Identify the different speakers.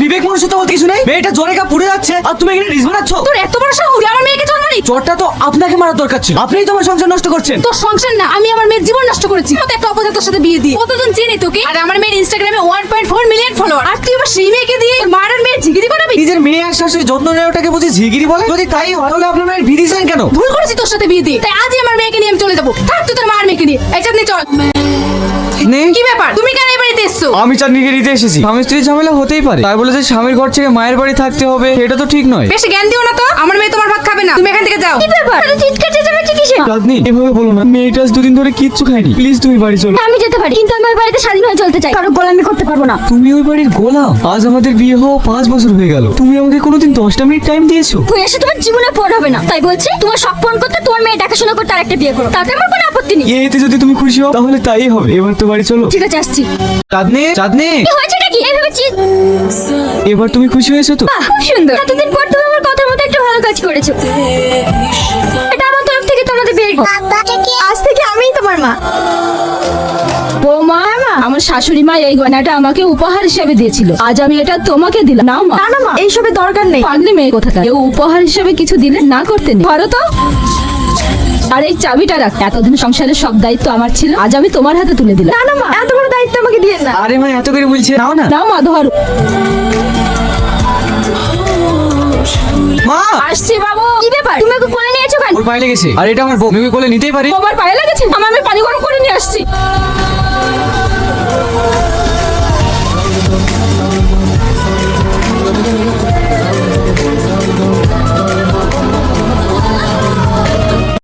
Speaker 1: বিবেক মনুষ্যত্ব বলতে কিছু নেই? মেয়েটা জ্বরে কা পুড়ে যাচ্ছে আর তুমি এখানে রিস্ক বানাচ্ছ?
Speaker 2: তোর এত বড় সাহস, তুই আমার মেয়েকে জন্ম দিলি?
Speaker 1: জ্বরটা তো আপনাকে মারার দরকার ছিল, আপনিই তো আমার সংসার নষ্ট করছেন।
Speaker 2: তোর সংসার না, আমি আমার মেয়ের জীবন নষ্ট করেছি। কত একটা অপদার্থের সাথে বিয়ে দিয়ে কতজন চেনে তোকে। আর আমার মেয়ের ইনস্টাগ্রামে 1.4 মিলিয়ন ফলোয়ার, আর তুই আবার সেই মেয়েকে দিয়ে মার আর মেয়ের ঝিগিরি করাবি?
Speaker 1: নিজের মেয়ে আর শাশুড়ি যত্ন নেয় ওটাকে বুঝি ঝিগিরি বলে? যদি তাই হয় তাহলে আপনার মেয়ের বিয়ে দিয়েছেন কেন?
Speaker 2: ভুল করেছি তোর সাথে বিয়ে দিয়ে, তাই আজই আমার মেয়েকে নিয়ে আমি চলে যাবো। থাক তুই তোর মার মেয়েকে নিয়ে। এই চাঁদনি চল। কি ব্যাপার, তুমি কেন এই বাড়িতে এসছো?
Speaker 1: আমি চাঁদনিকে নিতে এসেছি। স্বামী স্ত্রীর ঝামেলা হতেই পারে, তাই বলে যে স্বামীর ঘর থেকে মায়ের বাড়ি থাকতে হবে এটা তো ঠিক নয়।
Speaker 2: বেশি জ্ঞান দিও না তো, আমার মেয়ে তোমার ভাত খাবে না, তুমি এখান থেকে যাও।
Speaker 3: কি ব্যাপার, এত চিৎকার চেঁচামেচি কিসের?
Speaker 1: চাঁদনি এভাবে বলো না, মেয়েটা আজ দুদিন ধরে কিচ্ছু খায়নি, প্লিজ তুমি বাড়ি চলো।
Speaker 3: আমি যেতে পারি, কিন্তু আমি ওই বাড়িতে স্বাধীন হয়ে চলতে চাই, কারো গোলামি করতে পারবো না।
Speaker 1: তুমি ওই বাড়ির গোলাম? আজ আমাদের বিয়ে হওয়া 5 বছর হয়ে গেল, তুমি আমাকে কোনোদিন 10টা মিনিট টাইম দিয়েছো?
Speaker 3: তুই এসে তোমার জীবনে পড় হবে না, তাই বলছি তোমার শখ পূরণ করতে তোমার মেয়ে দেখাশোনা করতে আরেকটা বিয়ে করো, তাতে আমার কোনো আপত্তি নেই।
Speaker 1: এতে যদি তুমি খুশি হও তাহলে তাই হবে। এবার তো বাড়ি চলো।
Speaker 3: ঠিক আছে, আসছি।
Speaker 1: চাঁদনি, চাঁদনি,
Speaker 3: কি হয়েছে নাকি এইভাবে
Speaker 1: এবার তুমি খুশি হয়েছো তো?
Speaker 3: বাহ, খুব সুন্দর। এতদিন পর তুমি আমার কথার মতো একটা ভালো কাজ করেছো। এটা আমার তরফ থেকে তোমাদের বিয়ে। আজ থেকে আমিই তোমার মা।
Speaker 2: বৌমা, আমার শাশুড়ি মা এই গয়নাটা আমাকে উপহার হিসেবে দিয়েছিল, আজ আমি এটা তোমাকে দিলাম। নাও মা।
Speaker 3: না না মা, এইসবের দরকার নেই।
Speaker 2: পাগলি মেয়ে কোথাকার, কেউ উপহার হিসেবে কিছু দিলে না করতে নেই, ধরো তো। আর এই চাবিটা রাখ, এতদিন সংসারের সব দায়িত্ব আমার ছিল, আজ আমি তোমার হাতে তুলে দিলাম।
Speaker 3: না না মা, এত বড় দায়িত্ব আমাকে দিয়ে না।
Speaker 1: আরে মা এত করে বলছে, নাও না।
Speaker 2: নাও মা, ধরো।
Speaker 1: মা,
Speaker 2: আসছি বাবু।
Speaker 3: কি ব্যাপার, তুমি ওকে কোলে নিয়েছো কেন?
Speaker 1: ওর পায়ে লেগেছে। আর এটা আমার বউ, তুমি কোলে নিতেই পারি।
Speaker 2: তোমার পায়ে লেগেছে? আমার আমি পানি গরম করে নিয়ে আসছি।